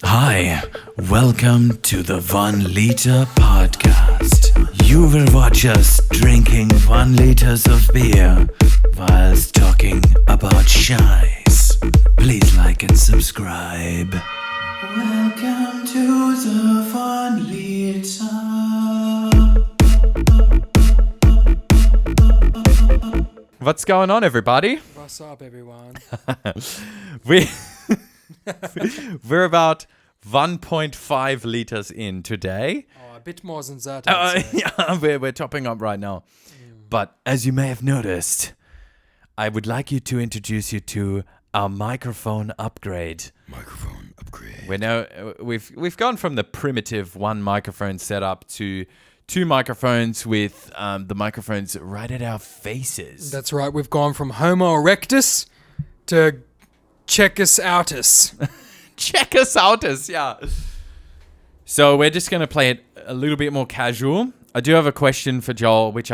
Hi, welcome to the 1 Liter Podcast. You will watch us drinking 1 liters of beer whilst talking about shies. Please like and subscribe. Welcome to the 1 Liter. What's going on, everybody? What's up, everyone? We're about 1.5 liters in today. Oh, a bit more than that. I'd say. Yeah, we're topping up right now. But as you may have noticed, I would like you to introduce you to our microphone upgrade. We're now we've gone from the primitive one microphone setup to 2 microphones with the microphones right at our faces. That's right. We've gone from Homo erectus to Checkus outus. Checkus outus, yeah. So we're just going to play it a little bit more casual. I do have a question for Joel, which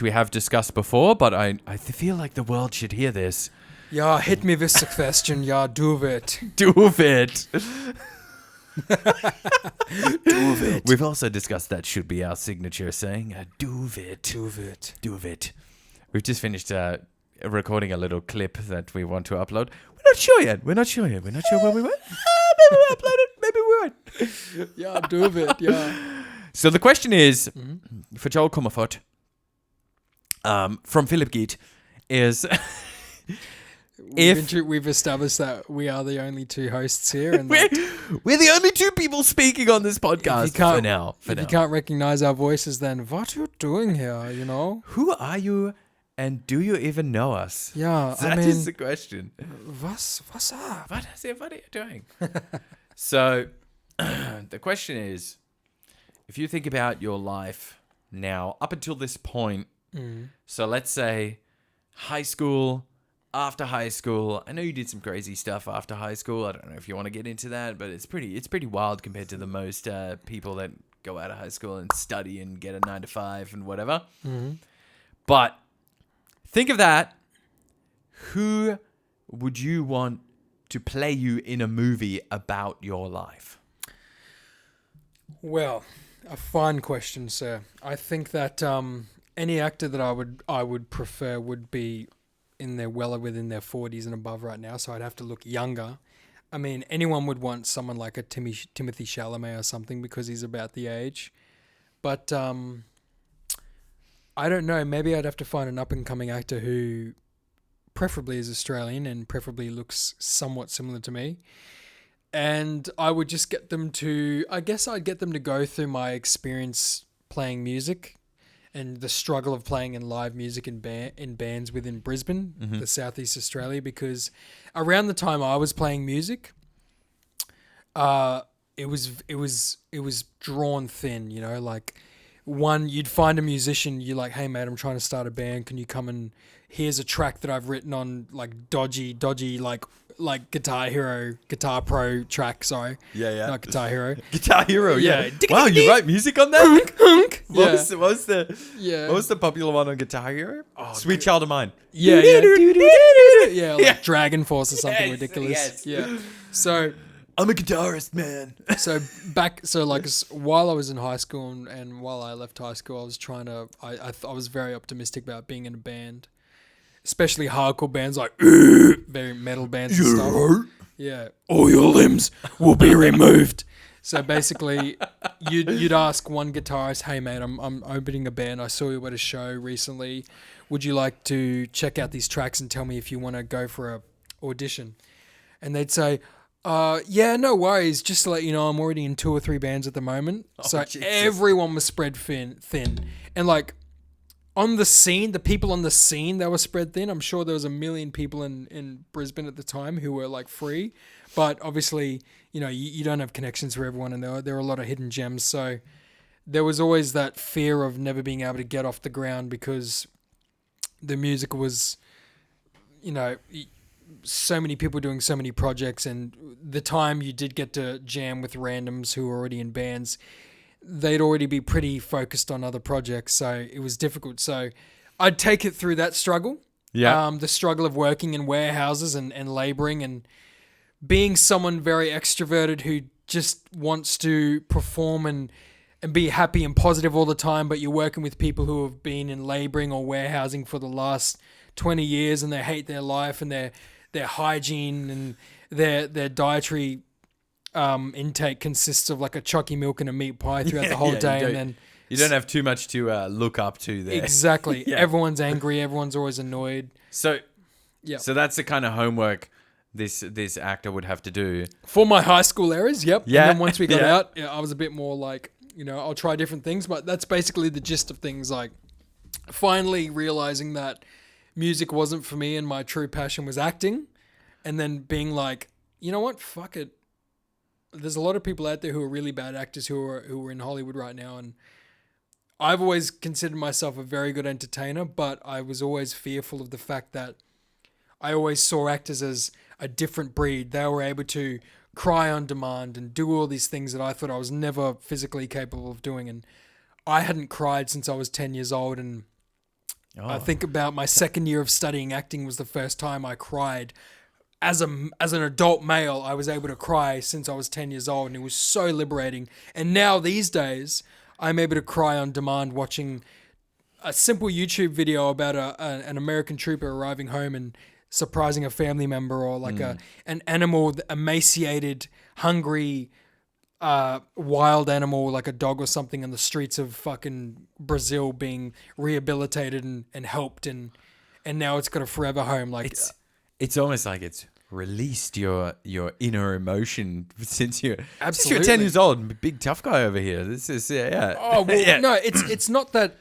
we have discussed before, but I feel like the world should hear this. Yeah, hit me with the question. Yeah, do it. Do it. Do it. We've also discussed that should be our signature saying, do it. Do it. Do it. We've just finished recording a little clip that we want to upload. We're not sure yet. We're not sure when we went. Maybe we upload it. Maybe we won't. Yeah, do it. Yeah. So the question is, for Joel Kummerfort, from Philip Geet, is... We've established that we are the only 2 hosts here. And we're the only 2 people speaking on this podcast for now. If you can't recognize our voices, then what are you doing here, you know? Who are you and do you even know us? Yeah, That is the question. What's up? What are you doing? So, the question is, if you think about your life now, up until this point, so let's say high school, after high school, I know you did some crazy stuff after high school. I don't know if you want to get into that, but it's pretty wild compared to the most people that go out of high school and study and get a 9 to 5 and whatever. But think of that. Who would you want to play you in a movie about your life? Well, a fine question, sir. I think that any actor that I would prefer would be well within their 40s and above right now, so I'd have to look younger. I mean, anyone would want someone like a Timothy Chalamet or something because he's about the age. But I don't know. Maybe I'd have to find an up-and-coming actor who preferably is Australian and preferably looks somewhat similar to me. And I would just get them to... I guess I'd get them to go through my experience playing music and the struggle of playing in live music in bands within Brisbane, the Southeast Australia, because around the time I was playing music, it was drawn thin, you know, like you'd find a musician, you're like, hey mate, I'm trying to start a band, can you come and here's a track that I've written on like dodgy like Guitar Pro track, sorry. Yeah. Not Guitar Hero. Guitar Hero, yeah. Yeah. Wow, you write music on that? What was the popular one on Guitar Hero? Sweet Child of Mine. Yeah. Yeah, like Dragon Force or something ridiculous. Yes. Yeah. So I'm a guitarist, man. While I was in high school and while I left high school, I was I was very optimistic about being in a band. Especially hardcore bands like very metal bands and stuff. Hurt? Yeah. All your limbs will be removed. So basically, you'd ask one guitarist, "Hey mate, I'm opening a band. I saw you at a show recently. Would you like to check out these tracks and tell me if you want to go for a audition?" And they'd say, "Yeah, no worries. Just to let you know, I'm already in 2 or 3 bands at the moment." So Jesus. everyone was spread thin, and like. On the scene, the people on the scene that were spread thin, I'm sure there was a million people in Brisbane at the time who were like free. But obviously, you know, you don't have connections for everyone and there are a lot of hidden gems. So there was always that fear of never being able to get off the ground because the music was, you know, so many people doing so many projects. And the time you did get to jam with randoms who were already in bands, they'd already be pretty focused on other projects, so it was difficult. So I'd take it through that struggle. Yeah. The struggle of working in warehouses and labouring and being someone very extroverted who just wants to perform and be happy and positive all the time, but you're working with people who have been in laboring or warehousing for the last 20 years and they hate their life and their hygiene and their dietary intake consists of like a chalky milk and a meat pie throughout the whole day, and then you don't have too much to look up to there. Exactly. Yeah. Everyone's angry. Everyone's always annoyed. So that's the kind of homework this actor would have to do for my high school errors. Yep. Yeah. And then once we got out, I was a bit more like, I'll try different things, but that's basically the gist of things. Like finally realizing that music wasn't for me and my true passion was acting, and then being like, you know what? Fuck it. There's a lot of people out there who are really bad actors who are in Hollywood right now, and I've always considered myself a very good entertainer, but I was always fearful of the fact that I always saw actors as a different breed. They were able to cry on demand and do all these things that I thought I was never physically capable of doing. And I hadn't cried since I was 10 years old. And I think about my second year of studying acting was the first time I cried. As an adult male, I was able to cry since I was 10 years old, and it was so liberating. And now these days, I'm able to cry on demand watching a simple YouTube video about an American trooper arriving home and surprising a family member, or like an animal, emaciated, hungry, wild animal like a dog or something in the streets of fucking Brazil being rehabilitated and helped, and now it's got a forever home. Like it's almost like it's released your inner emotion since you're 10 years old. Big tough guy over here. This is Oh well, no, it's not that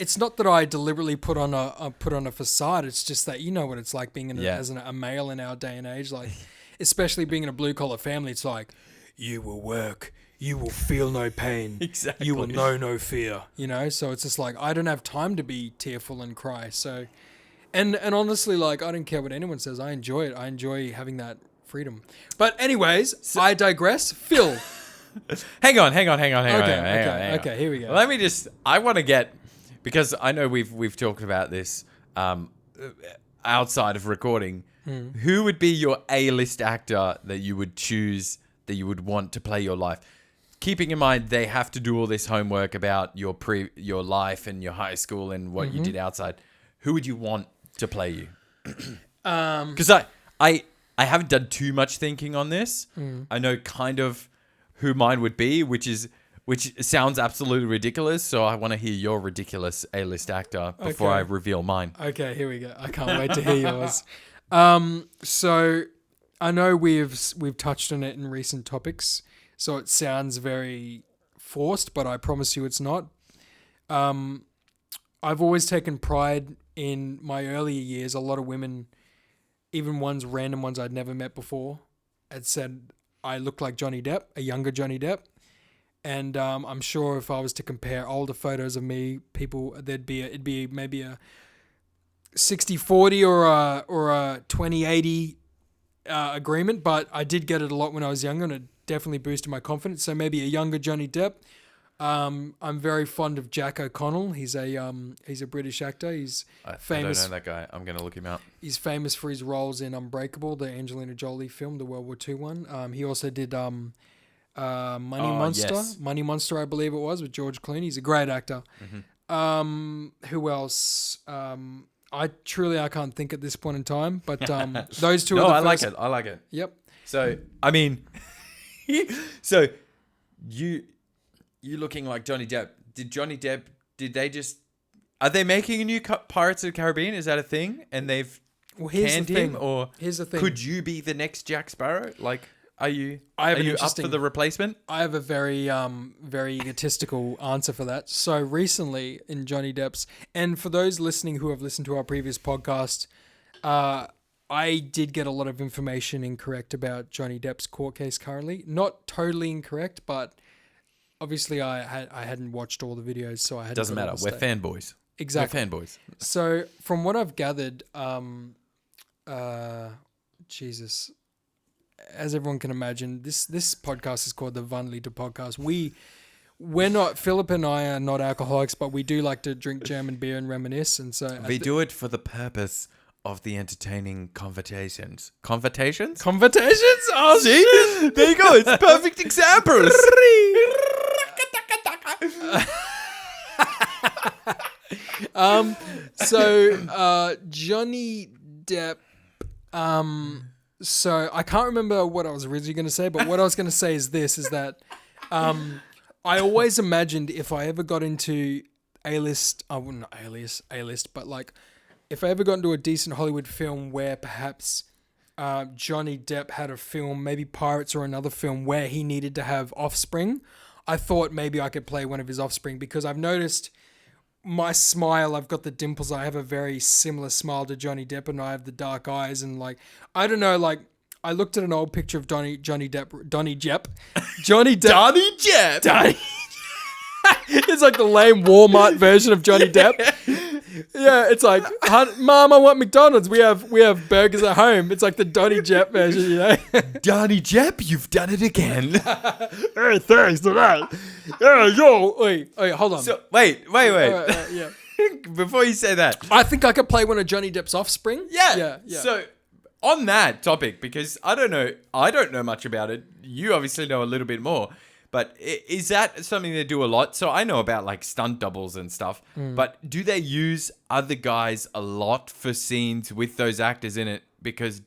I deliberately put on a facade. It's just that you know what it's like being as a male in our day and age, like especially being in a blue collar family. It's like you will work, you will feel no pain, exactly. You will know no fear. So it's just like I don't have time to be tearful and cry. So. And honestly, like, I don't care what anyone says. I enjoy it. I enjoy having that freedom. But anyways, I digress. Phil. Hang on. Hang Okay, on. Here we go. Let me I want to get, because I know we've talked about this outside of recording. Who would be your A-list actor that you would choose, that you would want to play your life? Keeping in mind they have to do all this homework about your life and your high school and what you did outside. Who would you want to play you? Because I haven't done too much thinking on this. I know kind of who mine would be, which sounds absolutely ridiculous. So I want to hear your ridiculous A-list actor before I reveal mine. Okay, here we go. I can't wait to hear yours. So I know we've touched on it in recent topics, so it sounds very forced, but I promise you it's not. I've always taken pride in my earlier years. A lot of women, even random ones I'd never met before, had said I look like Johnny Depp, a younger Johnny Depp. And I'm sure if I was to compare older photos of me, it'd be maybe a 60-40 or a 20-80 agreement. But I did get it a lot when I was younger, and it definitely boosted my confidence. So maybe a younger Johnny Depp. I'm very fond of Jack O'Connell. He's a British actor. He's famous. I don't know that guy. I'm going to look him up. He's famous for his roles in Unbreakable, the Angelina Jolie film, the World War II one. He also did Money Monster. Yes. Money Monster, I believe it was, with George Clooney. He's a great actor. Who else? I can't think at this point in time, but those two are the first. I like it. Yep. So, I mean, so you looking like Johnny Depp. Are they making a new Pirates of the Caribbean? Is that a thing? And they've canned him? Or here's the thing. Could you be the next Jack Sparrow? Like, are you up for the replacement? I have a very, very egotistical answer for that. So recently in Johnny Depp's, and for those listening who have listened to our previous podcast, I did get a lot of information incorrect about Johnny Depp's court case currently. Not totally incorrect, but obviously I hadn't watched all the videos, so I had. Doesn't matter. We're fanboys. Exactly. We're fanboys. So from what I've gathered, Jesus, as everyone can imagine, this podcast is called the Van Liter Podcast. We're not, Philip and I are not alcoholics, but we do like to drink German beer and reminisce, and so we do it for the purpose of the entertaining conversations. Conversations? Conversations? Oh, See? There you go. It's perfect examples. Johnny Depp. So I can't remember what I was originally going to say, but what I was going to say is this: is that I always imagined if I ever got into A-list, not A-list, but like if I ever got into a decent Hollywood film where perhaps Johnny Depp had a film, maybe Pirates or another film where he needed to have offspring, I thought maybe I could play one of his offspring because I've noticed my smile, I've got the dimples, I have a very similar smile to Johnny Depp and I have the dark eyes and like, I don't know, like I looked at an old picture of Johnny Depp. Donny Depp. It's like the lame Walmart version of Johnny Depp. Yeah, it's like, Mom, I want McDonald's. We have burgers at home. It's like the Donny Depp version, you know? Donny Depp, you've done it again. Hey, thanks to that. Wait, hold on. So, wait. Yeah. Before you say that. I think I could play one of Johnny Depp's offspring. Yeah. So, on that topic, because I don't know much about it. You obviously know a little bit more. But is that something they do a lot? So I know about like stunt doubles and stuff, but do they use other guys a lot for scenes with those actors in it? Because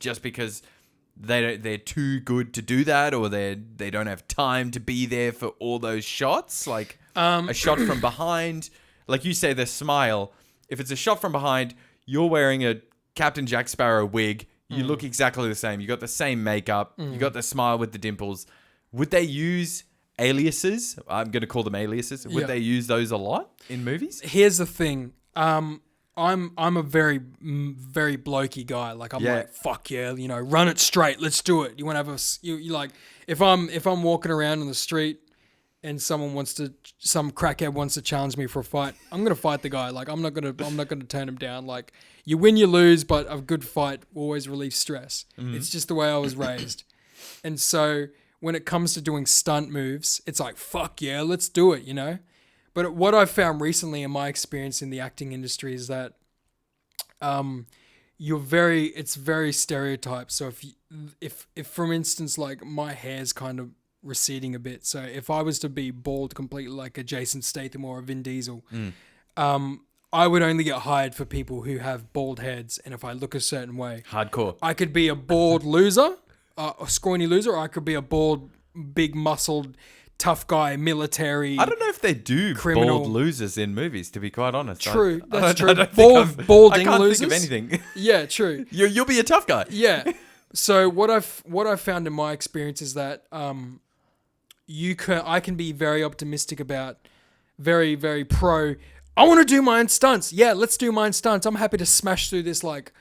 they're too good to do that, or they don't have time to be there for all those shots, like a shot from behind, like you say, the smile. If it's a shot from behind, you're wearing a Captain Jack Sparrow wig. You look exactly the same. You got the same makeup. You got the smile with the dimples. Would they use aliases? I'm going to call them aliases. Would they use those a lot in movies? Here's the thing. I'm a very, very blokey guy. Like I'm like, fuck yeah, you know, run it straight. Let's do it. You want to have you like, if I'm walking around on the street and some crackhead wants to challenge me for a fight, I'm going to fight the guy. Like I'm not going to turn him down. Like you win, you lose, but a good fight always relieves stress. It's just the way I was raised. And so when it comes to doing stunt moves, it's like, fuck yeah, let's do it, you know? But what I've found recently in my experience in the acting industry is that it's very stereotyped. So if for instance, like my hair's kind of receding a bit. So if I was to be bald completely like a Jason Statham or a Vin Diesel, I would only get hired for people who have bald heads. And if I look a certain way, hardcore, I could be a bald loser. A scrawny loser, or I could be a bald, big muscled, tough guy, military. I don't know if they do criminal. bald losers in movies, to be quite honest. True, that's true. I Balding can't losers. think of anything. Yeah, true. You'll be a tough guy. Yeah. So what I've found in my experience is that I can be very optimistic about, very, very pro. I want to do my own stunts. Yeah, let's do my own stunts. I'm happy to smash through this like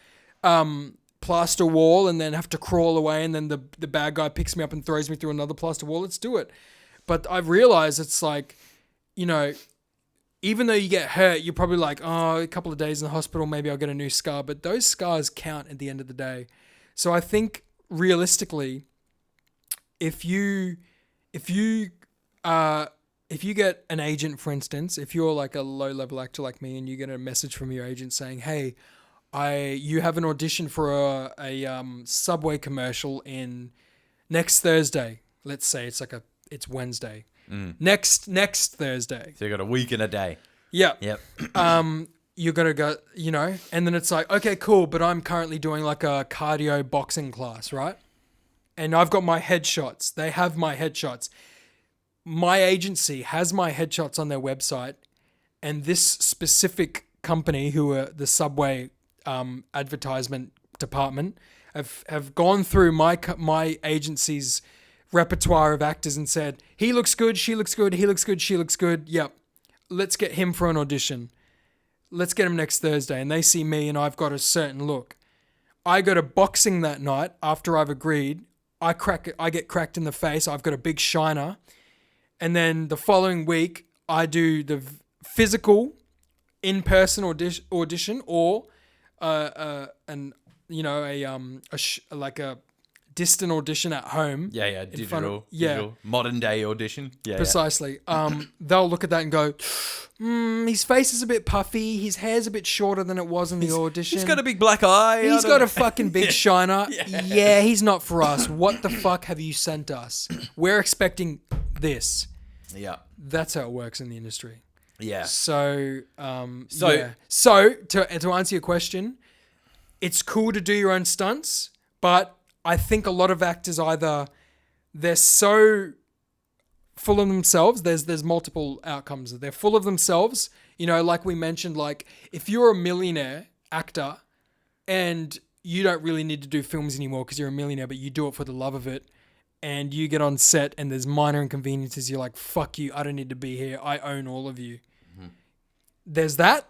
plaster wall and then have to crawl away, and then the bad guy picks me up and throws me through another plaster wall. Let's do it. But I've realized it's like, you know, even though you get hurt, you're probably like, oh, a couple of days in the hospital, maybe I'll get a new scar. But those scars count at the end of the day. So I think realistically, if you get an agent, for instance, if you're like a low-level actor like me and you get a message from your agent saying, hey, you have an audition for a Subway commercial in next Thursday. Let's say it's Wednesday. Next Thursday. So you got a week and a day. Yeah. Yep. You're gonna go, you know, and then it's like, okay, cool, but I'm currently doing like a cardio boxing class, right? And I've got my headshots. They have my headshots. My agency has my headshots on their website, and this specific company, who are the Subway advertisement department, have gone through my agency's repertoire of actors and said, he looks good, she looks good, he looks good, she looks good. Yep, let's get him for an audition. Let's get him next Thursday. And they see me and I've got a certain look. I go to boxing that night after I've agreed. I get cracked in the face. I've got a big shiner. And then the following week, I do the physical in-person audition or like a distant audition at home. Yeah. in front of- Digital. Modern day audition. Yeah. Precisely. They'll look at that and go, his face is a bit puffy. His hair's a bit shorter than it was in the audition. He's got a big black eye. He's got a fucking big shiner. Yeah, he's not for us. What the fuck have you sent us? We're expecting this. Yeah. That's how it works in the industry. Yeah. So, So- yeah. So to answer your question, it's cool to do your own stunts, but I think a lot of actors either they're so full of themselves. There's multiple outcomes. They're full of themselves. You know, like we mentioned, like if you're a millionaire actor and you don't really need to do films anymore because you're a millionaire, but you do it for the love of it, and you get on set and there's minor inconveniences, you're like, fuck you, I don't need to be here. I own all of you. There's that.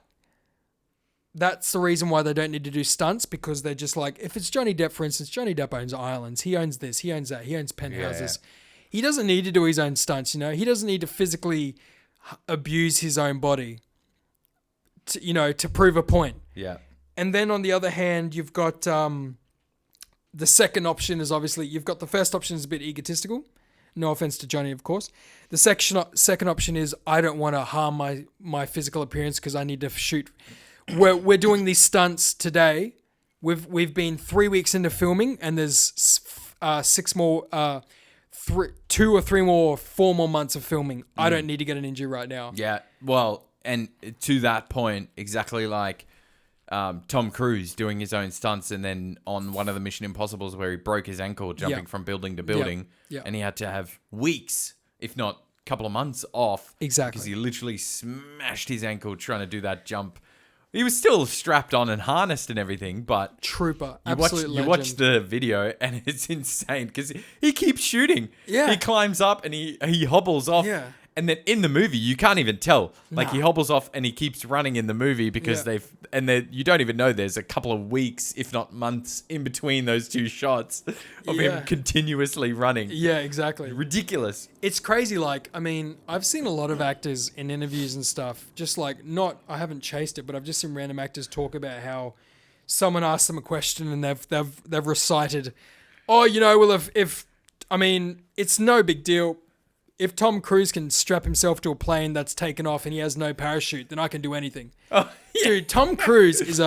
That's the reason why they don't need to do stunts, because they're just like, if it's Johnny Depp, for instance, Johnny Depp owns islands. He owns this, he owns that, he owns penthouses. He doesn't need to do his own stunts, you know. He doesn't need to physically abuse his own body to, you know, to prove a point. Yeah. And then on the other hand, you've got the second option is obviously, you've got the first option is a bit egotistical. No offense to Johnny, of course. The second option is, I don't want to harm my physical appearance because I need to shoot. We're doing these stunts today. We've been 3 weeks into filming, and there's 2 or 3 more, 4 more months of filming. I don't need to get an injury right now. Yeah. Well, and to that point, exactly like Tom Cruise doing his own stunts, and then on one of the Mission Impossibles where he broke his ankle jumping from building to building, and he had to have weeks, if not a couple of months off. Exactly. Because he literally smashed his ankle trying to do that jump. He was still strapped on and harnessed and everything, but Trooper, you watch the video and it's insane because he keeps shooting. Yeah. He climbs up and he hobbles off. Yeah. And then in the movie, you can't even tell. Like he hobbles off and he keeps running in the movie because you don't even know there's a couple of weeks, if not months, in between those two shots of him continuously running. Yeah, exactly. Ridiculous. It's crazy. Like, I mean, I've seen a lot of actors in interviews and stuff, just like I haven't chased it, but I've just seen random actors talk about how someone asked them a question and they've recited, oh, you know, well, if I mean, it's no big deal. If Tom Cruise can strap himself to a plane that's taken off and he has no parachute, then I can do anything. Oh, yeah. Dude, Tom Cruise is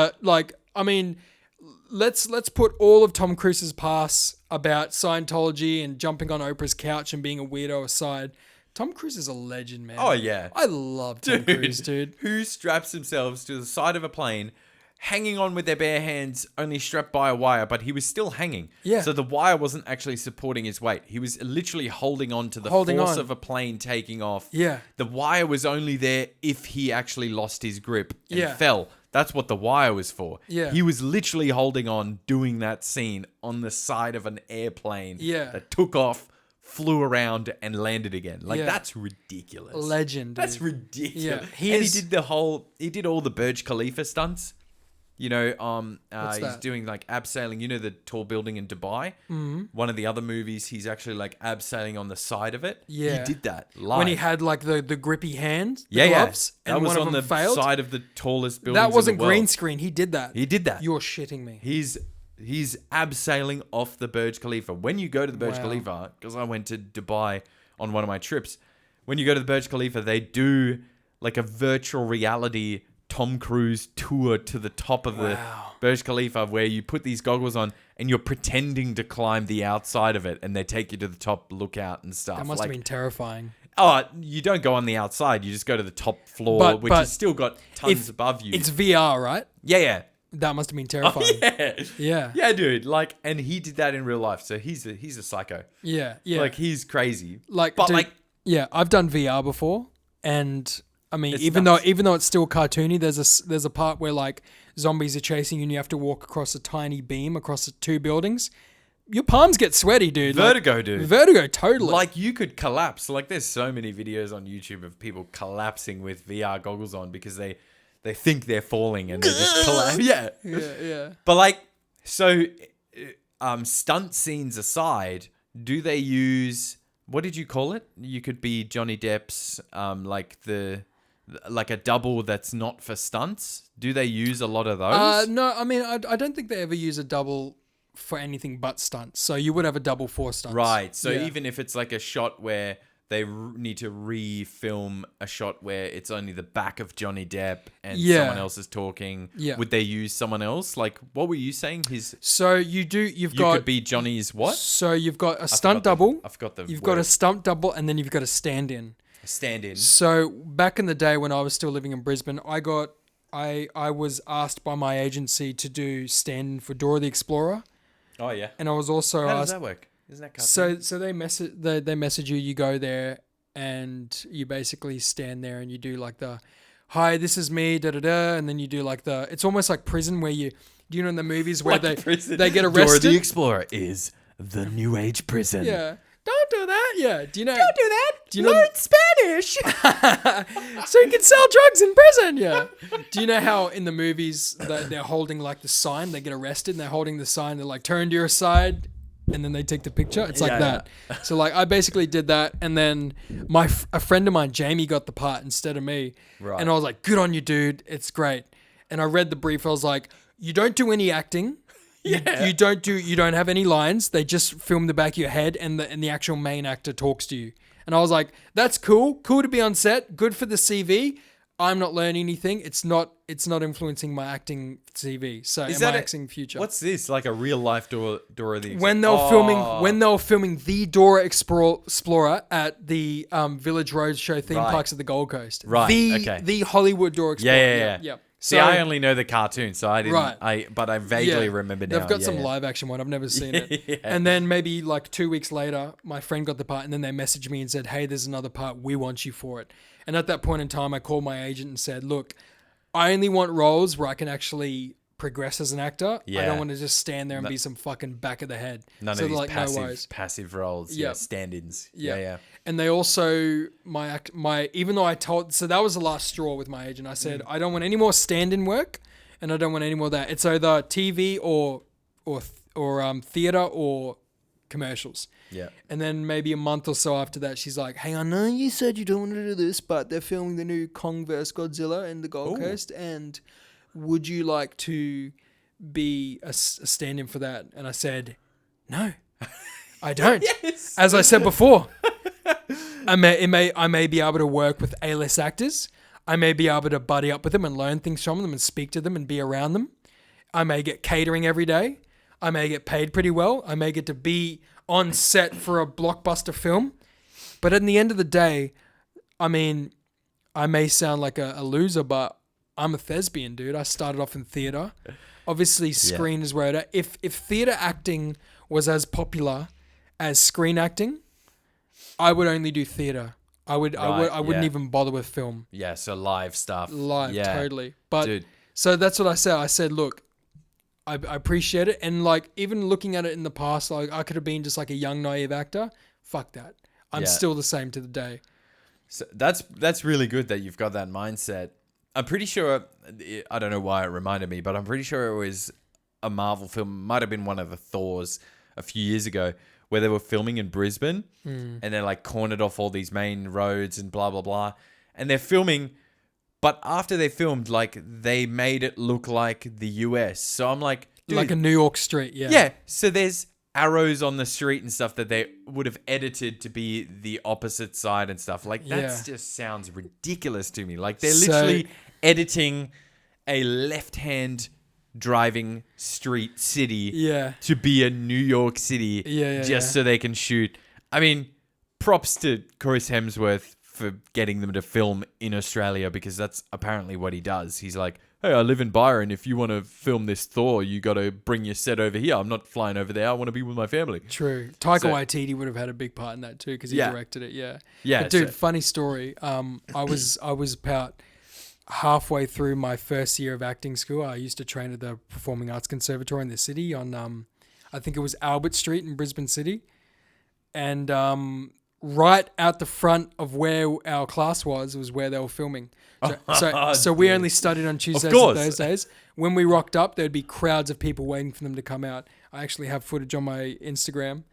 let's put all of Tom Cruise's past about Scientology and jumping on Oprah's couch and being a weirdo aside. Tom Cruise is a legend, man. Oh, yeah. I love Tom Cruise, dude. Who straps themselves to the side of a plane, hanging on with their bare hands, only strapped by a wire, but he was still hanging. Yeah. So the wire wasn't actually supporting his weight. He was literally holding on to the force of a plane taking off. Yeah. The wire was only there if he actually lost his grip and Yeah. fell. That's what the wire was for. Yeah. He was literally holding on, doing that scene on the side of an airplane that took off, flew around, and landed again. Like, that's ridiculous. Legend, dude. That's ridiculous. Yeah. He did all the Burj Khalifa stunts. You know, he's doing like abseiling. You know the tall building in Dubai? Mm-hmm. One of the other movies, he's actually like abseiling on the side of it. Yeah. He did that live. When he had like the grippy hand, gloves, that and was one on of them the failed. side of the tallest building. That wasn't in the world. green screen. He did that. He did that. You're shitting me. He's abseiling off the Burj Khalifa. When you go to the Burj Khalifa, because I went to Dubai on one of my trips, when you go to the Burj Khalifa, they do like a virtual reality Tom Cruise tour to the top of the Burj Khalifa, where you put these goggles on and you're pretending to climb the outside of it, and they take you to the top lookout and stuff. That must have been terrifying. Oh, you don't go on the outside. You just go to the top floor, which has still got tons above you. It's VR, right? Yeah. That must have been terrifying. Yeah. Yeah, dude. Like, and he did that in real life. So he's a psycho. Yeah. Like, he's crazy. Like, but dude, yeah, I've done VR before, and I mean, It's even nuts. though it's still cartoony, there's a part where like zombies are chasing you and you have to walk across a tiny beam across the 2 buildings. Your palms get sweaty, dude. Vertigo, dude. Vertigo, totally. Like, you could collapse. Like, there's so many videos on YouTube of people collapsing with VR goggles on because they think they're falling and they just collapse. yeah. But like, so stunt scenes aside, do they use, what did you call it? You could be Johnny Depp's like a double that's not for stunts. Do they use a lot of those? No, I mean, I don't think they ever use a double for anything but stunts. So you would have a double for stunts. Right. So Yeah. even if it's like a shot where they need to re-film a shot where it's only the back of Johnny Depp and Yeah. someone else is talking, Yeah. would they use someone else? Like, what were you saying? So you Could be Johnny's what? So you've got a stunt double. I forgot the You've word. got a stunt double, and then you've got a stand-in. Stand-in. So back in the day when I was still living in Brisbane, I was asked by my agency to do stand-in for Dora the Explorer, Oh, yeah. and I was also How does asked. that work? Isn't that cartoon? So they message you. You go there, and you basically stand there, and you do like the, "Hi, this is me," da da da, and then you do like the. It's almost like prison where you. Do you know in the movies where Like prison. they get Dora arrested? the Explorer is the new age prison. Yeah. Don't do that. Yeah. Do you know? Don't do that. Do you know- Learn Spanish. So you can sell drugs in prison. Yeah. Do you know how in the movies that they're holding like the sign? They get arrested and they're holding the sign. They're like, "Turn to your side," and then they take the picture. It's like Yeah, that. So like I basically did that, and then a friend of mine, Jamie, got the part instead of me. Right. And I was like, "Good on you, dude. It's great." And I read the brief. I was like, "You don't do any acting." Yeah. You don't have any lines. They just film the back of your head, and the actual main actor talks to you. And I was like, that's cool. Cool to be on set. Good for the CV. I'm not learning anything. It's not influencing my acting CV. So Is in that my a- acting future. What's this? Like a real life Dora the Explorer? When they were filming the Dora Explorer at the Village Roadshow theme Right. parks at the Gold Coast. Right, okay. The Hollywood Dora Explorer. Yeah. See, So- I only know the cartoon, so I didn't. Right. But I vaguely remember now. They've got Yeah, some yeah. live action one. I've never seen it. Yeah. And then maybe like 2 weeks later, my friend got the part, and then they messaged me and said, "Hey, there's another part. We want you for it." And at that point in time, I called my agent and said, "Look, I only want roles where I can actually progress as an actor. I Yeah. don't want to just stand there and be some fucking back of the head." None So of these like, no worries. passive roles. Yeah. Yep. Stand-ins. Yeah. Yeah. And they also even though I told, so that was the last straw with my agent. I said, I don't want any more stand-in work, and I don't want any more of that. It's either TV or theater or commercials. Yeah. And then maybe a month or so after that, she's like, "Hey, I know you said you don't want to do this, but they're filming the new Kong vs. Godzilla in the Gold Ooh. Coast, and would you like to be a stand-in for that?" And I said, "No, I don't." Yes. As I said before, I may be able to work with A-list actors. I may be able to buddy up with them and learn things from them and speak to them and be around them. I may get catering every day. I may get paid pretty well. I may get to be on set for a blockbuster film. But at the end of the day, I mean, I may sound like a loser, but I'm a thespian, dude. I started off in theater. Obviously, screen is where if theater acting was as popular as screen acting, I would only do theater. I wouldn't even bother with film. Yeah. So live stuff. Live, Yeah. totally. But Dude. so that's what I said. I said, look, I appreciate it, and like even looking at it in the past, like I could have been just like a young naive actor. Fuck that. I'm Yeah. still the same to the day. So that's really good that you've got that mindset. I'm pretty sure, I don't know why it reminded me, but I'm pretty sure it was a Marvel film. Might have been one of the Thors a few years ago where they were filming in Brisbane and they're like cornered off all these main roads and blah, blah, blah. And they're filming, but after they filmed, like they made it look like the US. So I'm like, dude, Like a New York street, yeah. yeah. So there's arrows on the street and stuff that they would have edited to be the opposite side and stuff. Like that Yeah. just sounds ridiculous to me. Like they're So- literally editing a left-hand driving street city Yeah. to be a New York City Yeah, just so they can shoot. I mean, props to Chris Hemsworth for getting them to film in Australia because that's apparently what he does. He's like, hey, I live in Byron. If you want to film this Thor, you got to bring your set over here. I'm not flying over there. I want to be with my family. True. Taika So- Waititi would have had a big part in that too because he Yeah. directed it. Yeah. Yeah, But dude, so- funny story. I was about halfway through my first year of acting school. I used to train at the Performing Arts Conservatory in the city on, I think it was Albert Street in Brisbane City, and right out the front of where our class was where they were filming. So we only studied on Tuesdays and course. Thursdays. When we rocked up, there'd be crowds of people waiting for them to come out. I actually have footage on my Instagram.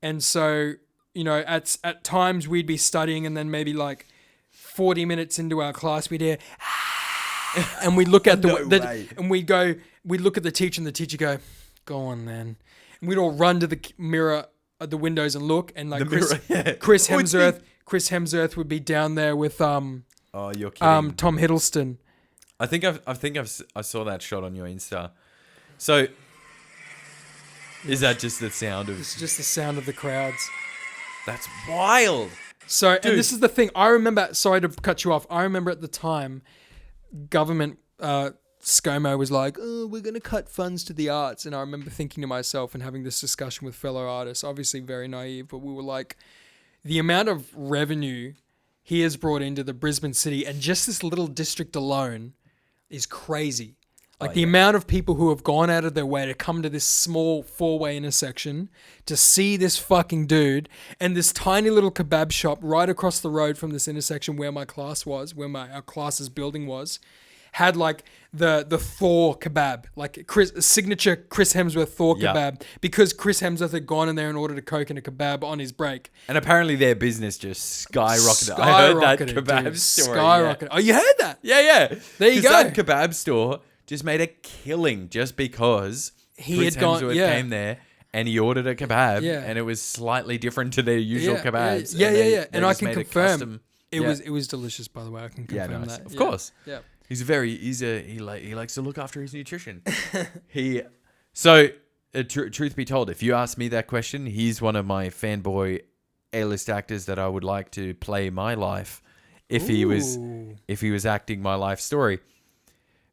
And so, you know, at times we'd be studying and then maybe like 40 minutes into our class, we'd hear, and we'd look at No way. and we'd look at the teacher and the teacher go on then. We'd all run to the mirror at the windows and look, and like The mirror, yeah. Chris Oh, Hemsworth, Chris Hemsworth would be down there with Oh, you're kidding. Tom Hiddleston. I saw that shot on your Insta. So, is that just the sound of? It's just the sound of the crowds. That's wild. So, and this is the thing. I remember. Sorry to cut you off. I remember at the time, government ScoMo was like, "Oh, we're going to cut funds to the arts," and I remember thinking to myself and having this discussion with fellow artists. Obviously, very naive, but we were like, the amount of revenue he has brought into the Brisbane city, and just this little district alone, is crazy. Like the amount of people who have gone out of their way to come to this small 4-way intersection to see this fucking dude, and this tiny little kebab shop right across the road from this intersection where my class was, where our class's building was, had like the Thor kebab, like signature Chris Hemsworth Thor kebab, because Chris Hemsworth had gone in there and ordered a Coke and a kebab on his break. And apparently their business just skyrocketed. I heard that kebab story. Skyrocketed. Yeah. Oh, you heard that? Yeah. There you go. That kebab store just made a killing just because Chris Hemsworth came there and he ordered a kebab, and it was slightly different to their usual kebabs. Yeah. And I can confirm it was delicious. By the way, I can confirm that. Of course. Yeah. He likes to look after his nutrition. Truth be told, if you ask me that question, he's one of my fanboy A-list actors that I would like to play my life if he was acting my life story.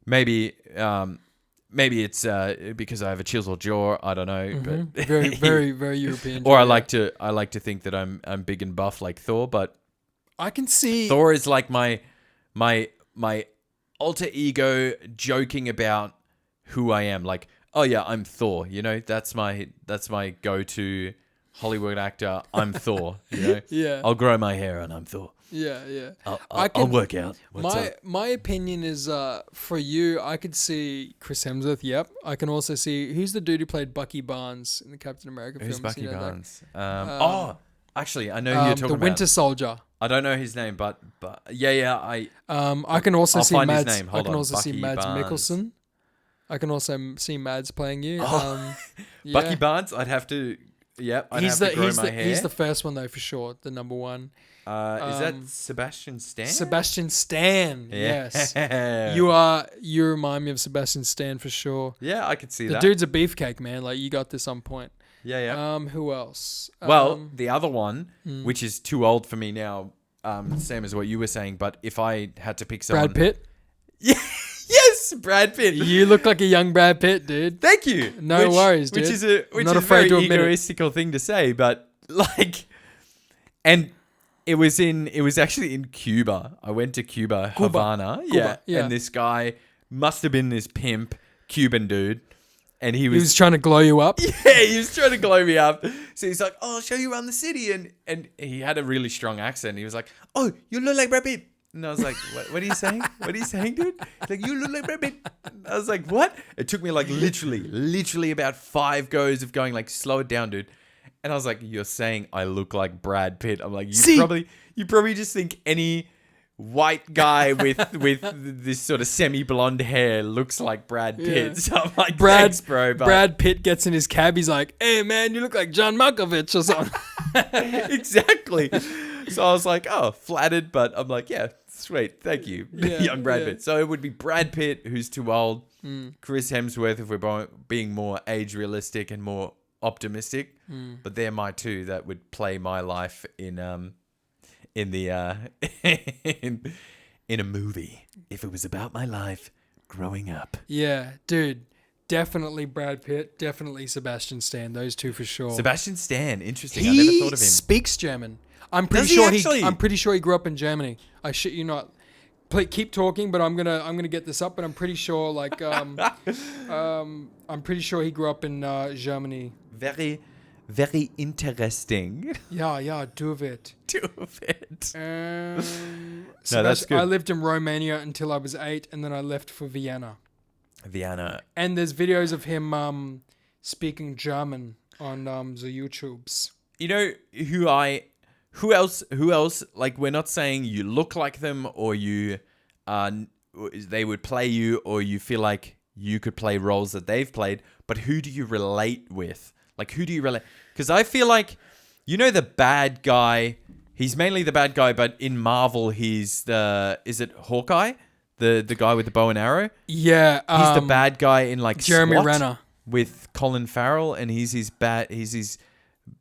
Maybe it's because I have a chiseled jaw. I don't know, but very, very, very European. Or I like to think that I'm big and buff like Thor, but I can see Thor is like my alter ego joking about who I am. Like, oh yeah, I'm Thor. You know, that's my go-to Hollywood actor. I'm Thor. You know, yeah. I'll grow my hair and I'm Thor. Yeah. I'll work out. My opinion is for you, I could see Chris Hemsworth. Yep. I can also see who's the dude who played Bucky Barnes in the Captain America films. Who's Bucky Barnes? Actually, I know who you're talking the about. Winter Soldier. I don't know his name, but yeah. I can also I'll see find Mads. his name. I can also Bucky see Mads Barnes. Mikkelsen. I can also see Mads playing you. Bucky Barnes. I'd have to. Yep. He's the first one though for sure. The number one. Is that Sebastian Stan? Sebastian Stan. Yeah. Yes. You remind me of Sebastian Stan for sure. Yeah, I could see that. The dude's a beefcake, man. Like you got this on point. Yeah. Who else? Well, the other one, which is too old for me now, same as what you were saying, but if I had to pick someone... Brad Pitt? Yeah. Yes, Brad Pitt. You look like a young Brad Pitt, dude. Thank you. No worries, dude. Which is a very egoistical thing to say, but like... And it was actually in Cuba. I went to Cuba. Havana. Yeah. And this guy must have been this pimp Cuban dude. And he was trying to glow you up? Yeah, he was trying to glow me up. So he's like, oh, I'll show you around the city. And he had a really strong accent. He was like, oh, you look like Brad Pitt. And I was like, what are you saying? What are you saying, dude? He's like, you look like Brad Pitt. I was like, what? It took me like literally about 5 goes of going like, slow it down, dude. And I was like, you're saying I look like Brad Pitt. I'm like, you probably just think any white guy with this sort of semi-blonde hair looks like Brad Pitt. Yeah. So I'm like, thanks, bro. But Brad Pitt gets in his cab. He's like, hey, man, you look like John Malkovich or something. Exactly. So I was like, oh, flattered. But I'm like, yeah, sweet. Thank you, young Brad Pitt. So it would be Brad Pitt, who's too old. Chris Hemsworth, if we're being more age realistic and more optimistic. But they're my two that would play my life in a movie if it was about my life growing up. Yeah, dude, definitely Brad Pitt, definitely Sebastian Stan. Those two for sure. Sebastian Stan, interesting. I never thought of him. He speaks German. I'm pretty sure he grew up in Germany. I shit you not. Keep talking, but I'm gonna get this up. But I'm pretty sure, like, I'm pretty sure he grew up in Germany. Very, very interesting. Yeah, do it. No, that's good. I lived in Romania until I was 8, and then I left for Vienna. And there's videos of him speaking German on the YouTubes. You know who else? Like, we're not saying you look like them or you, they would play you or you feel like you could play roles that they've played, but who do you relate with? Like, who do you relate? Because I feel like, you know, the bad guy. He's mainly the bad guy, but in Marvel, he's is it Hawkeye? The guy with the bow and arrow? Yeah. He's the bad guy in like Jeremy SWAT Renner. with Colin Farrell, and he's his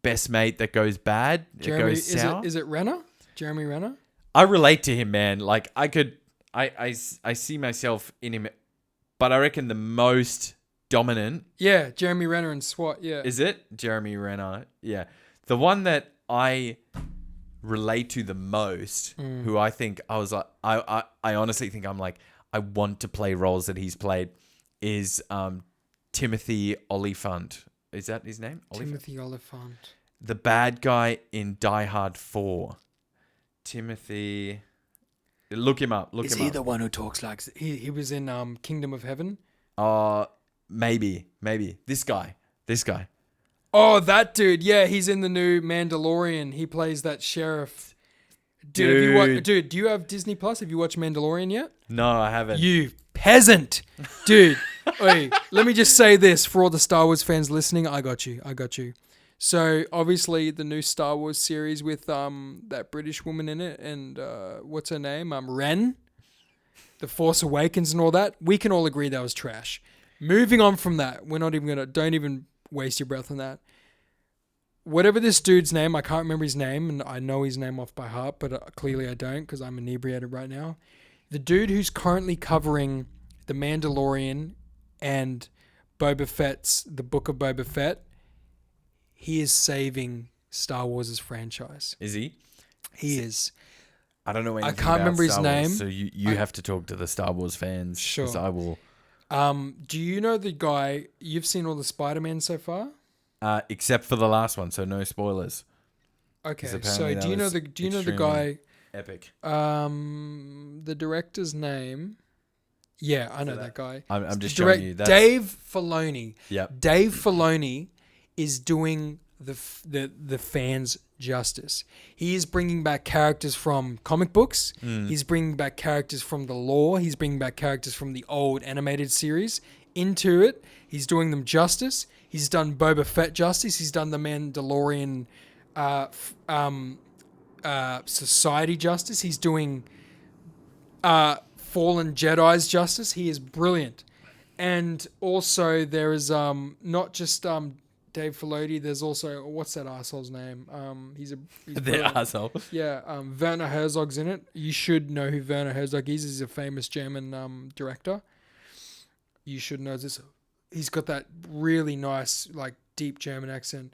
best mate that goes bad. Jeremy, it goes sour. is it Renner? Jeremy Renner? I relate to him, man. Like I see myself in him, but I reckon the most dominant. Yeah, Jeremy Renner and SWAT. Yeah. Is it Jeremy Renner? Yeah, the one that I relate to the most, who I think I was like, I honestly think I'm like, I want to play roles that he's played, is Timothy Olyphant. Is that his name? Timothy Olyphant. The bad guy in Die Hard 4. Timothy. Look him up. Is he the one who talks like he was in Kingdom of Heaven? Maybe. This guy. Oh, that dude. Yeah, he's in the new Mandalorian. He plays that sheriff. Dude, do you have Disney Plus? Have you watched Mandalorian yet? No, I haven't. You peasant. Dude, wait, let me just say this for all the Star Wars fans listening. I got you. So, obviously, the new Star Wars series with that British woman in it, and what's her name? Ren. The Force Awakens and all that. We can all agree that was trash. Moving on from that, we're not even going to... Don't even waste your breath on that. Whatever this dude's name, I can't remember his name, and I know his name off by heart, but clearly I don't because I'm inebriated right now. The dude who's currently covering The Mandalorian and Boba Fett's The Book of Boba Fett, he is saving Star Wars' franchise. Is he? He is. I don't know anything I can't remember his Star Wars, name. so you have to talk to the Star Wars fans. Sure. 'Cause I will. Do you know the guy? You've seen all the Spider-Man so far? Except for the last one, so no spoilers. Okay. 'Cause So apparently do you know the guy? Epic. The director's name. Yeah, I know that guy. I'm just showing you that. Dave Filoni. Yep. Dave Filoni is doing the fans justice. He is bringing back characters from comic books. He's bringing back characters from the lore. He's bringing back characters from the old animated series into it. He's doing them justice. He's done Boba Fett justice. He's done the Mandalorian society justice. He's doing Fallen Jedi's justice. He is brilliant. And also there is not just Dave Filoni. There's also, what's that arsehole's name? He's The asshole. Yeah, Werner Herzog's in it. You should know who Werner Herzog is. He's a famous German director. You should know this. He's got that really nice, like, deep German accent.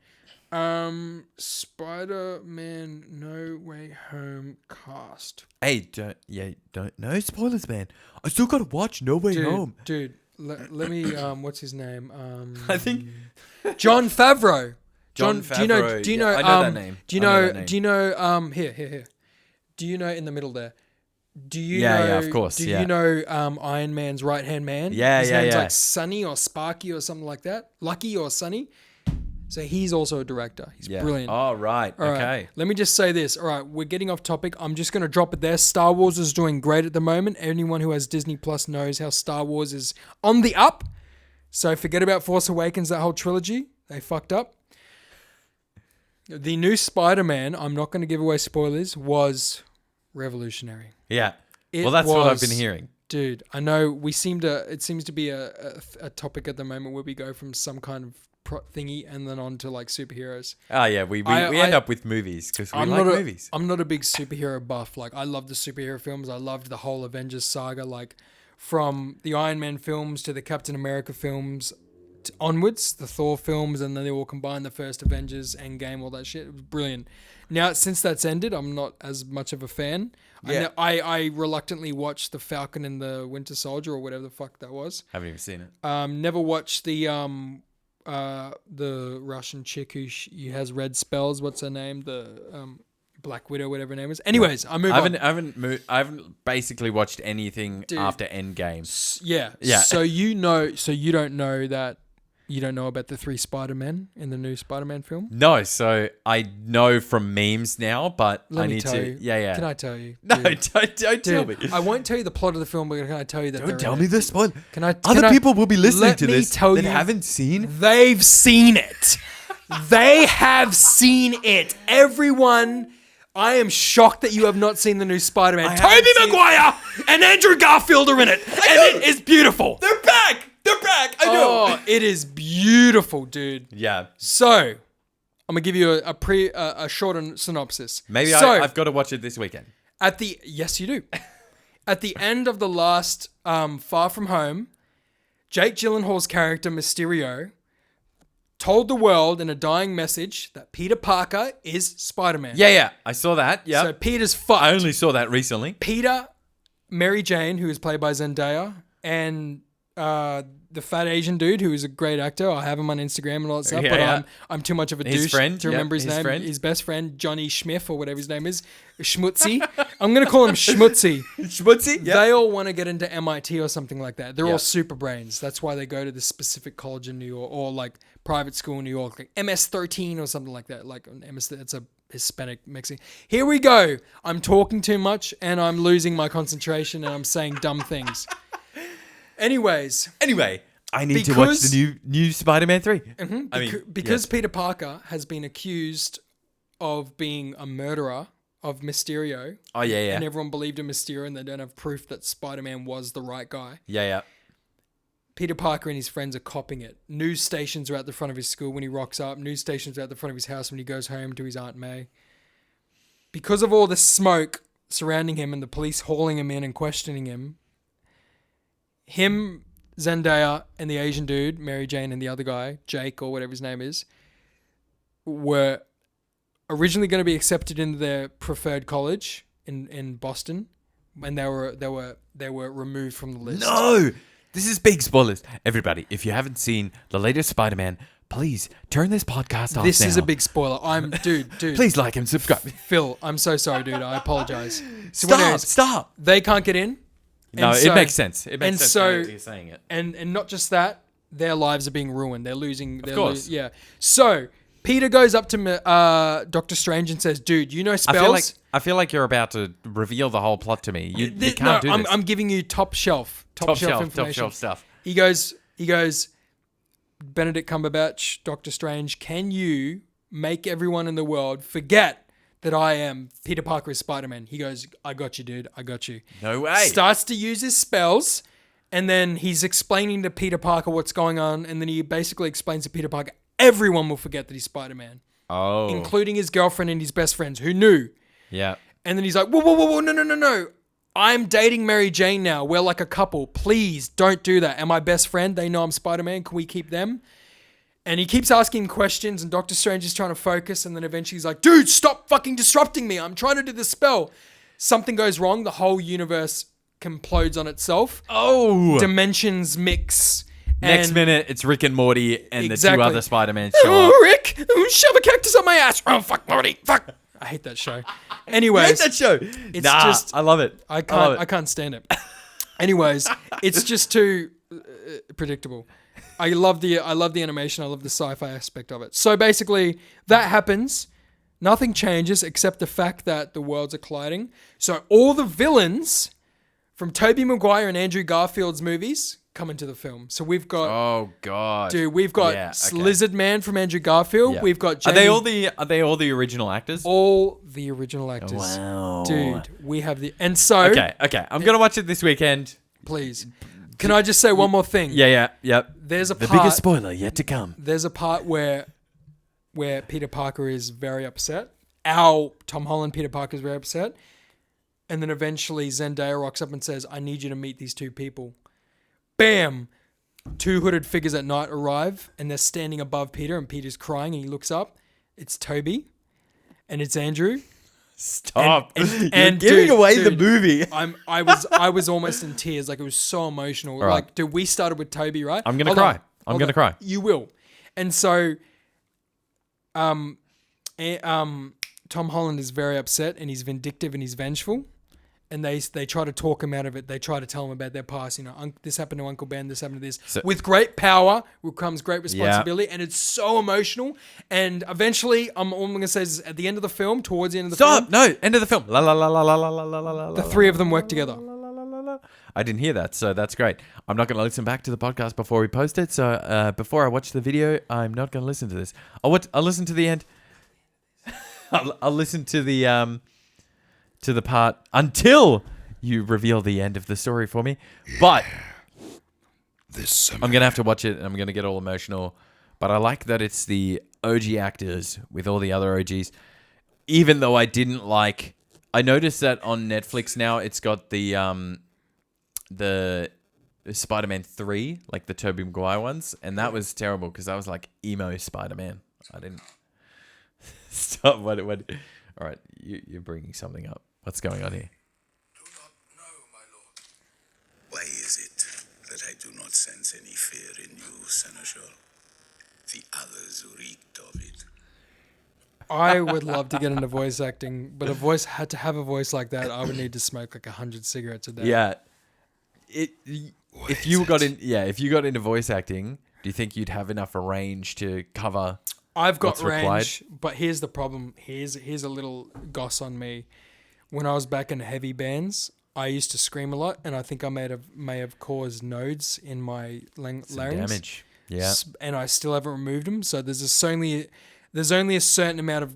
Spider-Man No Way Home cast. Hey, no spoilers, man. I still gotta watch No Way Home. Dude, let me, what's his name? I think John Favreau. John Favreau. Do you know, I know that name. Do you know, here. Do you know in the middle there? Do you know? Yeah, of course. Do you know Iron Man's right-hand man? Yeah, His yeah, name's yeah. like Sonny or Sparky or something like that. Lucky or Sonny. So he's also a director. He's brilliant. Oh, right. All Okay. right. Let me just say this. All right, we're getting off topic. I'm just going to drop it there. Star Wars is doing great at the moment. Anyone who has Disney Plus knows how Star Wars is on the up. So forget about Force Awakens, that whole trilogy. They fucked up. The new Spider-Man, I'm not going to give away spoilers, was revolutionary. Yeah. It Well, that's what I've was- been hearing. Dude, I know it seems to be a topic at the moment where we go from some kind of thingy and then on to like superheroes. Oh, yeah. We end up with movies because we like movies. I'm not a big superhero buff. Like, I love the superhero films. I loved the whole Avengers saga, like from the Iron Man films to the Captain America films onwards, the Thor films, and then they all combined the first Avengers, Endgame, all that shit. It was brilliant. Now, since that's ended, I'm not as much of a fan. Yeah. I reluctantly watched The Falcon and the Winter Soldier or whatever the fuck that was. Haven't even seen it. Never watched the Russian chick who has red spells. What's her name? The Black Widow, whatever her name is. Anyways, I move on. I haven't basically watched anything after Endgame. Yeah. Yeah. So you don't know that. You don't know about the 3 Spider-Men in the new Spider-Man film? No, so I know from memes now, but Let I me need tell to. you. Yeah. Can I tell you? No, Dude. don't tell me. I won't tell you the plot of the film, but can I tell you that Don't tell me the spoiler. Can I? Other people will be listening let to me this tell that you- haven't seen. They've seen it. They have seen it. Everyone, I am shocked that you have not seen the new Spider-Man. Tobey Maguire and Andrew Garfield are in it. And it is beautiful. They're back. They're back. I know. Oh, it is beautiful, dude. Yeah. So, I'm going to give you a short synopsis. Maybe so, I've got to watch it this weekend. Yes, you do. At the end of the last Far From Home, Jake Gyllenhaal's character Mysterio told the world in a dying message that Peter Parker is Spider-Man. Yeah. I saw that. Yeah. So Peter's fucked. I only saw that recently. Peter, Mary Jane, who is played by Zendaya, and the fat Asian dude who is a great actor. I have him on Instagram and all that stuff, but I'm too much of a douche to remember his name. His best friend, Johnny Schmiff or whatever his name is, Schmutzy. I'm going to call him Schmutzy. Schmutzy? Yeah. They all want to get into MIT or something like that. They're all super brains. That's why they go to this specific college in New York or like private school in New York, like MS-13 or something like that. Like an MS, it's a Hispanic Mexican. Here we go. I'm talking too much and I'm losing my concentration and I'm saying dumb things. Anyway, I need to watch the new Spider-Man 3. Because Peter Parker has been accused of being a murderer of Mysterio. Oh, yeah. And everyone believed in Mysterio and they don't have proof that Spider-Man was the right guy. Yeah. Peter Parker and his friends are copping it. News stations are at the front of his school when he rocks up. News stations are at the front of his house when he goes home to his Aunt May. Because of all the smoke surrounding him and the police hauling him in and questioning him, Zendaya, and the Asian dude, Mary Jane, and the other guy, Jake or whatever his name is, were originally going to be accepted into their preferred college in Boston, and they were removed from the list. No, this is big spoilers. Everybody, if you haven't seen the latest Spider-Man, please turn this podcast off. This now. is a big spoiler. Dude. Please like and subscribe. Phil, I'm so sorry, dude. I apologize. So stop. They can't get in. No, it makes sense. It makes sense so, you're saying it. And not just that, their lives are being ruined. They're losing. Of course. Yeah. So Peter goes up to Doctor Strange and says, "Dude, you know spells." I feel like you're about to reveal the whole plot to me. You can't do this. I'm giving you top shelf information. Top shelf stuff. He goes, Benedict Cumberbatch, Doctor Strange, can you make everyone in the world forget that I am Peter Parker as Spider-Man? He goes, I got you, dude. I got you. No way. Starts to use his spells, and then he's explaining to Peter Parker what's going on, and then he basically explains to Peter Parker, everyone will forget that he's Spider-Man. Oh. Including his girlfriend and his best friends, who knew. Yeah. And then he's like, whoa, no. I'm dating Mary Jane now. We're like a couple. Please don't do that. And my best friend, they know I'm Spider-Man. Can we keep them? And he keeps asking questions, and Doctor Strange is trying to focus, and then eventually he's like, dude, stop fucking disrupting me. I'm trying to do the spell. Something goes wrong. The whole universe implodes on itself. Oh. Dimensions mix. Next minute, it's Rick and Morty and the two other Spider-Man show up. Oh, Rick, shove a cactus on my ass. Oh, fuck, Morty, fuck. I hate that show. Anyways. You hate that show? It's just... I love it. I can't stand it. Anyways, it's just too predictable. I love the animation. I love the sci-fi aspect of it. So basically, that happens. Nothing changes except the fact that the worlds are colliding. So all the villains from Tobey Maguire and Andrew Garfield's movies come into the film. So we've got... Oh, God. Dude, we've got Lizard Man from Andrew Garfield. Yeah. We've got Jamie... Are they all the original actors? All the original actors. Wow. Dude, we have the... And so... Okay. I'm going to watch it this weekend. Please. Can I just say one more thing? Yeah. There's a part... The biggest spoiler yet to come. There's a part where Peter Parker is very upset. Tom Holland Peter Parker is very upset. And then eventually Zendaya rocks up and says, I need you to meet these two people. Bam! Two hooded figures at night arrive, and they're standing above Peter, and Peter's crying, and he looks up. It's Toby, and it's Andrew. Stop! And You're giving away the movie. I was almost in tears. Like, it was so emotional. Right. Like, dude, we started with Toby, right? I'm gonna cry. I'm gonna cry. You will. And so, Tom Holland is very upset, and he's vindictive, and he's vengeful. And they try to talk him out of it. They try to tell him about their past. You know, this happened to Uncle Ben. This happened to this. So, with great power comes great responsibility, and it's so emotional. And eventually, all I'm going to say is, at the end of the film, towards the end of the film, no, end of the film. La la la la la la la la la. The three of them work together. I didn't hear that, so that's great. I'm not going to listen back to the podcast before we post it. So before I watch the video, I'm not going to listen to this. I'll listen to the end. I'll listen to the part until you reveal the end of the story for me. But I'm going to have to watch it, and I'm going to get all emotional. But I like that it's the OG actors with all the other OGs. Even though I didn't like... I noticed that on Netflix now, it's got the Spider-Man 3, like the Tobey Maguire ones. And that was terrible because that was like emo Spider-Man. I didn't... Stop. What? All right, you're bringing something up. What's going on here? Do not know, my lord. Why is it that I do not sense any fear in you, Seneschal? The others reeked of it. I would love to get into voice acting, but had to have a voice like that, I would need to smoke like 100 cigarettes a day. Yeah. If you got into voice acting, do you think you'd have enough range to cover? I've got what's required? range, but here's the problem. Here's a little goss on me. When I was back in heavy bands, I used to scream a lot, and I think I may have caused nodes in my larynx. Damage. Yeah. And I still haven't removed them. So there's only a certain amount of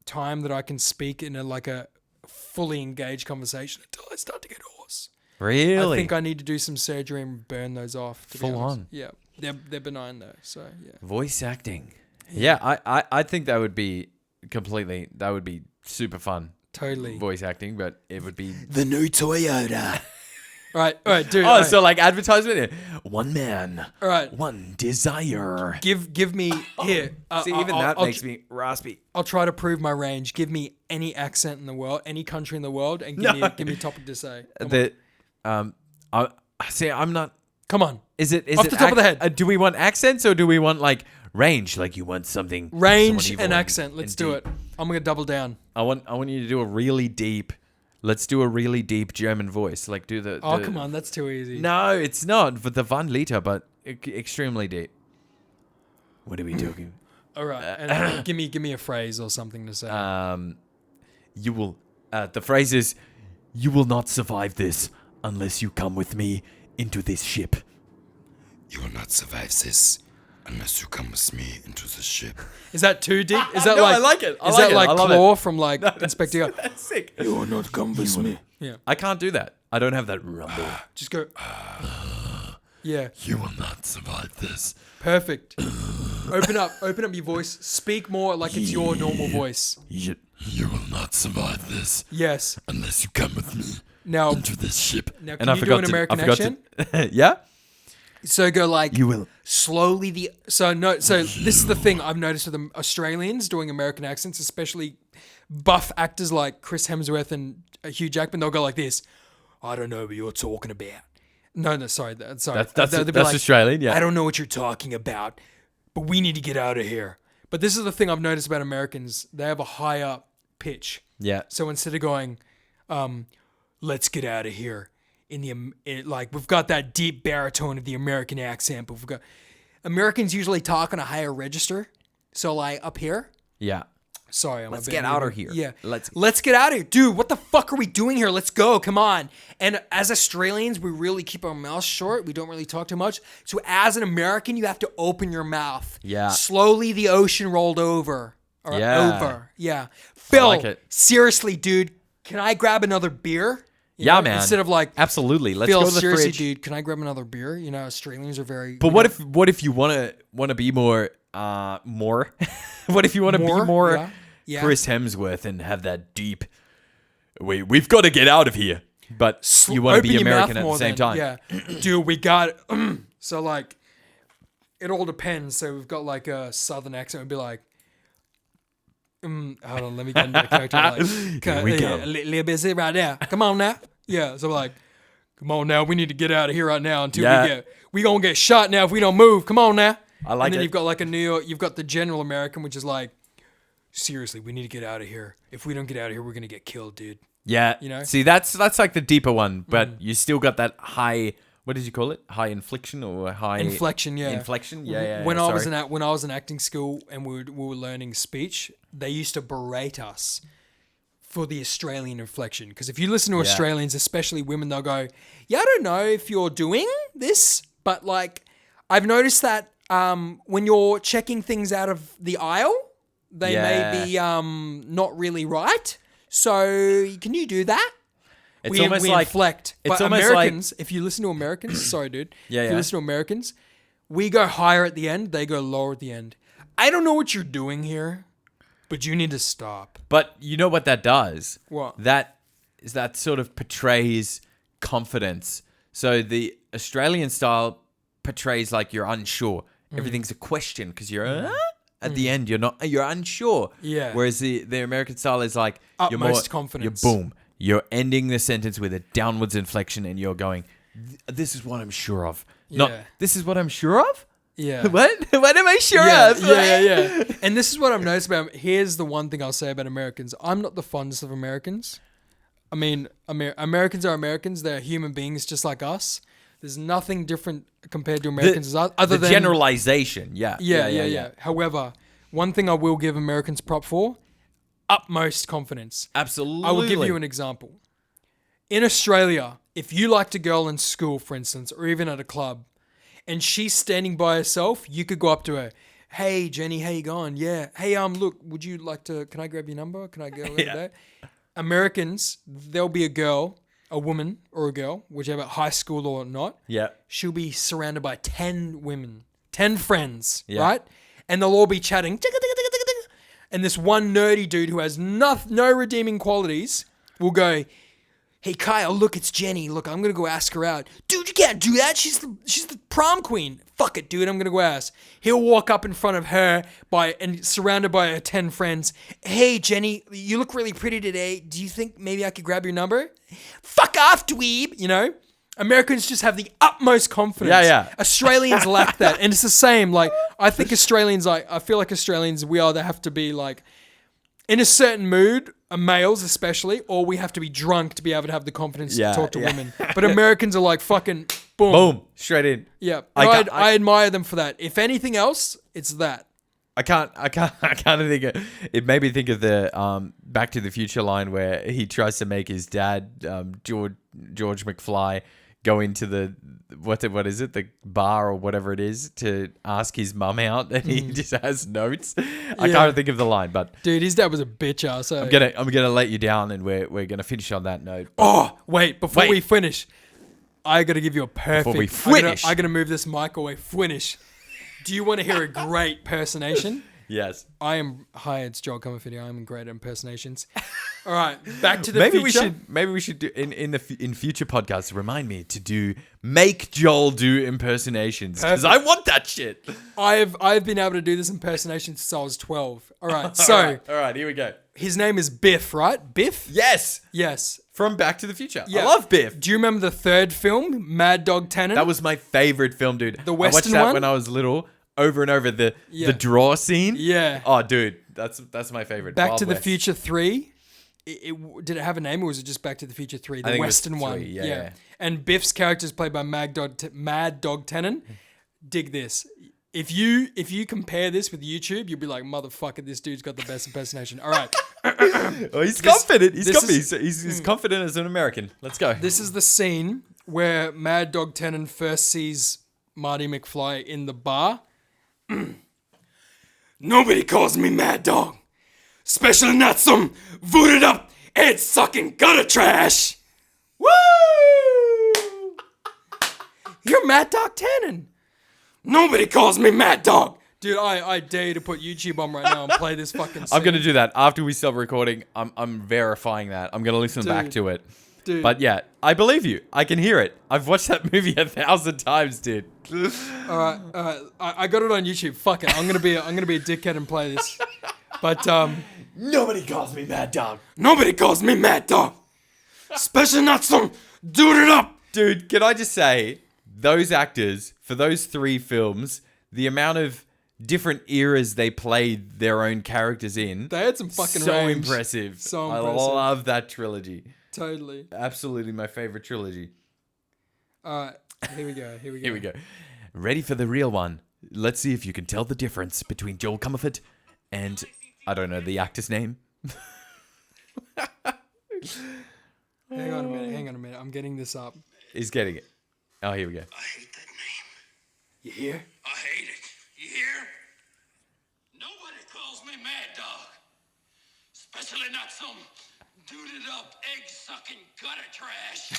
time that I can speak in a fully engaged conversation until I start to get hoarse. Really? I think I need to do some surgery and burn those off. Full on. Yeah. They're benign though. So yeah. Voice acting. Yeah, I think that would be super fun. Totally. Voice acting, but it would be The new Toyota. All right, dude. Oh, so like advertisement. One man. All right. One desire. Give me here. See, even that makes me raspy. I'll try to prove my range. Give me any accent in the world, any country in the world, and give me a topic to say. I'm not. Come on. Is it Off the top of the head? Do we want accents or do we want like range? Like you want something Range someone evil and accent. Let's do it. I'm gonna double down. I want you to do a really deep. Let's do a really deep German voice. Like do the. Oh come on, that's too easy. No, it's not for the Van Liter, but extremely deep. What are we talking? All right, and give me a phrase or something to say. You will. The phrase is, "You will not survive this unless you come with me into this ship." You will not survive this unless you come with me into the ship. Is that too deep? Is that No, like I like it. I is like that it. like I love Claw it. from like Inspector Gadget? That's sick. You will not come with me. Yeah, I can't do that. I don't have that rumble. just go. Yeah, You will not survive this. perfect. Open up your voice. Speak more like it's your normal voice. You will not survive this Yes. unless you come with me Now, into this ship. can And I you do forgot an to. American I forgot accent? to. Yeah. So go like You will. slowly so this is the thing I've noticed with the Australians doing American accents, especially buff actors like Chris Hemsworth and Hugh Jackman. They'll go like this. I don't know what you're talking about. No, sorry. That's They'll be like, Australian. Yeah. I don't know what you're talking about, but we need to get out of here. But this is the thing I've noticed about Americans. They have a higher pitch. Yeah. So instead of going, let's get out of here, we've got that deep baritone of the American accent, but Americans usually talk on a higher register. So like up here, Yeah. sorry, Let's get out of here. Yeah, Let's get out of here, dude. What the fuck are we doing here? Let's go. Come on. And as Australians, we really keep our mouths short. We don't really talk too much. So as an American, you have to open your mouth. Yeah. Slowly, the ocean rolled over. Or Yeah. over. Yeah. Phil, like it. seriously, dude, can I grab another beer? You Yeah, know, man. Instead of like, Absolutely. Let's Phil, go to the seriously, fridge. dude, can I grab another beer? You know, Australians are very. But what if you wanna be more more? What if you want to be more Yeah. Yeah. Chris Hemsworth and have that deep? We've got to get out of here. But you want to Open be your American mouth at the more same then. time. Yeah, dude, we got. So like, it all depends. So we've got like a southern accent. We'd be like, hold on, let me get into the character. Like, Here we go. A little bit right now. Come on now. Yeah. So like, come on now. We need to get out of here right now until Yeah. we gonna get shot now if we don't move. Come on now. I like And then it. you've got like a New York. You've got the general American, which is like, seriously, we need to get out of here. If we don't get out of here, we're gonna get killed, dude. Yeah. You know? See, that's like the deeper one, but you still got that high. What did you call it? High inflection or high Inflection, yeah. Inflection, yeah. When I was sorry. when I was in acting school and we were learning speech, they used to berate us for the Australian inflection. Because if you listen to Australians, especially women, they'll go, yeah, I don't know if you're doing this, but like I've noticed that when you're checking things out of the aisle, they may be not really right. So can you do that? It's we almost like inflect. It's but almost Americans, if you listen to Americans, sorry, dude. If you listen to Americans, we go higher at the end, they go lower at the end. I don't know what you're doing here, but you need to stop. But you know what that does? What? That sort of portrays confidence. So the Australian style portrays like you're unsure. Everything's a question because you're at the end you're unsure. Yeah. Whereas the American style is like Utmost confidence. You're ending the sentence with a downwards inflection and you're going, this is what I'm sure of. Not, this is what I'm sure of? Yeah. What? What am I sure of? Yeah. And this is what I've noticed about... Here's the one thing I'll say about Americans. I'm not the fondest of Americans. I mean, Americans are Americans. They're human beings just like us. There's nothing different compared to Americans other than... generalization, yeah. However, one thing I will give Americans prop for, utmost confidence. Absolutely. I will give you an example. In Australia, if you liked a girl in school, for instance, or even at a club, and she's standing by herself, you could go up to her. Hey, Jenny, how you going? Yeah. Hey, look, would you like to... Can I grab your number? Can I go over there? Americans, there'll be a woman or a girl, whichever, high school or not. Yeah. She'll be surrounded by 10 women, 10 friends, right? And they'll all be chatting. And this one nerdy dude who has no redeeming qualities will go, hey, Kyle, look, it's Jenny. Look, I'm going to go ask her out. Dude, you can't do that. She's the prom queen. Fuck it, dude. I'm going to go ask. He'll walk up in front of her and surrounded by her 10 friends. Hey, Jenny, you look really pretty today. Do you think maybe I could grab your number? Fuck off, dweeb. You know? Americans just have the utmost confidence. Yeah. Australians lack that. And it's the same. Like, I think Australians, I feel like Australians, we either have to be like in a certain mood, males especially, or we have to be drunk to be able to have the confidence to talk to women. But Americans are like fucking boom. Boom. Straight in. Yeah. I admire them for that. If anything else, it's that. I can't think of, it made me think of the Back to the Future line where he tries to make his dad, George McFly, go into the what is it, the bar or whatever it is, to ask his mum out, and he just has notes. I can't think of the line, but dude, his dad was a bitch ass. I'm gonna let you down, and we're gonna finish on that note. Oh wait, before we finish, I gotta give you a perfect. Before we finish, I gotta move this mic away. Finish. Do you want to hear a great impersonation? Yes. Hi, it's Joel Comerfidi. I'm great at impersonations. All right, back to the future. Maybe we should do in future podcasts. Remind me to make Joel do impersonations, because I want that shit. I've been able to do this impersonation since I was 12. All right, all right, here we go. His name is Biff, right? Biff? Yes. From Back to the Future. Yeah. I love Biff. Do you remember the third film, Mad Dog Tannen? That was my favorite film, dude. The Western I watched that one? when I was little, over and over. The draw scene. Yeah. Oh, dude, that's my favorite. Back Wild to the West. Future 3. Did it have a name, or was it just Back to the Future 3? The Western one. Yeah. And Biff's character is played by Mad Dog Tannen. Dig this. If you compare this with YouTube, you'll be like, motherfucker, this dude's got the best impersonation. All right. Oh, he's confident. He's confident as an American. Let's go. This is the scene where Mad Dog Tannen first sees Marty McFly in the bar. Nobody calls me Mad Dog. Especially not some vooded up, head sucking gutter trash. Woo! You're Mad Dog Tannen. Nobody calls me Mad Dog. Dude, I dare you to put YouTube on right now and play this fucking scene. I'm going to do that. After we stop recording, I'm verifying that. I'm going to listen back to it. Dude. But yeah, I believe you. I can hear it. I've watched that movie 1,000 times, dude. All right. I got it on YouTube. Fuck it. I'm gonna be a dickhead and play this. But nobody calls me Mad Dog. Nobody calls me Mad Dog. Especially not some dude it up. Dude, can I just say, those actors for those 3 films, the amount of different eras they played their own characters in, they had some fucking range. Impressive. So impressive. I love that trilogy. Totally. Absolutely my favorite trilogy. All right, here we go. Ready for the real one. Let's see if you can tell the difference between Joel Comerford and, I don't know the actor's name. Hang on a minute. I'm getting this up. He's getting it. Oh, here we go. I hate that name. You hear? I hate it. You hear? Nobody calls me Mad Dog. Especially not some duded up, egg-sucking gutter trash.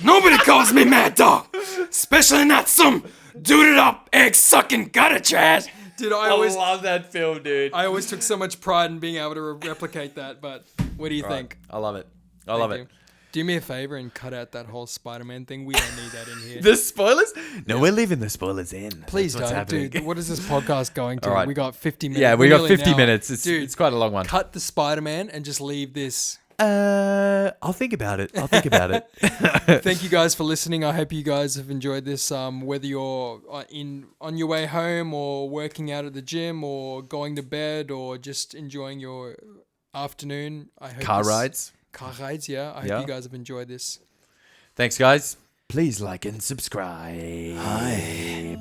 Nobody calls me Mad Dog, especially not some duded up, egg-sucking gutter trash. Dude, I love that film, dude. I always took so much pride in being able to replicate that. But what do you think? I love it. I love Thank it. you. Do me a favor and cut out that whole Spider-Man thing. We don't need that in here. The spoilers? No, we're leaving the spoilers in. Please That's what's don't, happening. dude. What is this podcast going to? All right. We got 50 minutes. Yeah, we We're got nearly 50 an hour. minutes. Dude, It's quite a long one. cut the Spider-Man and just leave this. I'll think about it. Thank you guys for listening. I hope you guys have enjoyed this. Whether you're on your way home or working out at the gym or going to bed or just enjoying your afternoon. I hope Car rides. Car rides, yeah. I hope you guys have enjoyed this. Thanks, guys. Please like and subscribe. Hi.